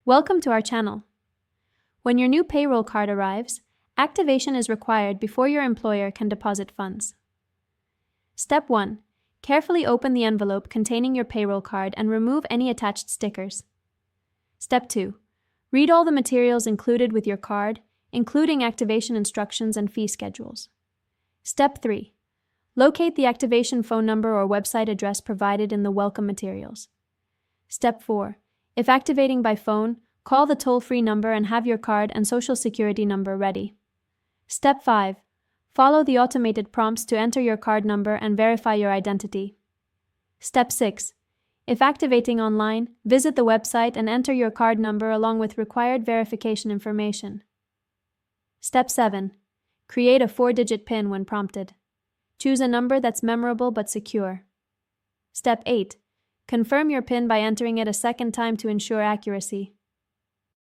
Welcome to our channel. When your new payroll card arrives, activation is required before your employer can deposit funds. Step 1. Carefully open the envelope containing your payroll card and remove any attached stickers. Step 2. Read all the materials included with your card, including activation instructions and fee schedules. Step 3. Locate the activation phone number or website address provided in the welcome materials. Step 4. If activating by phone, call the toll-free number and have your card and social security number ready. Step 5. Follow the automated prompts to enter your card number and verify your identity. Step 6. If activating online, visit the website and enter your card number along with required verification information. Step 7. Create a 4-digit PIN when prompted. Choose a number that's memorable but secure. Step 8. Confirm your PIN by entering it a second time to ensure accuracy.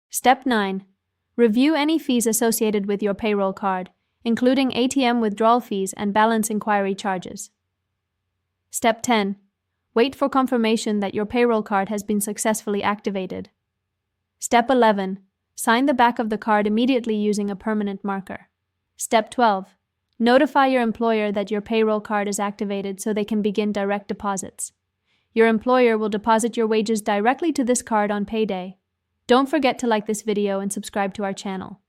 Step 9. Review any fees associated with your payroll card, including ATM withdrawal fees and balance inquiry charges. Step 10. Wait for confirmation that your payroll card has been successfully activated. Step 11. Sign the back of the card immediately using a permanent marker. Step 12. Notify your employer that your payroll card is activated so they can begin direct deposits. Your employer will deposit your wages directly to this card on payday. Don't forget to like this video and subscribe to our channel.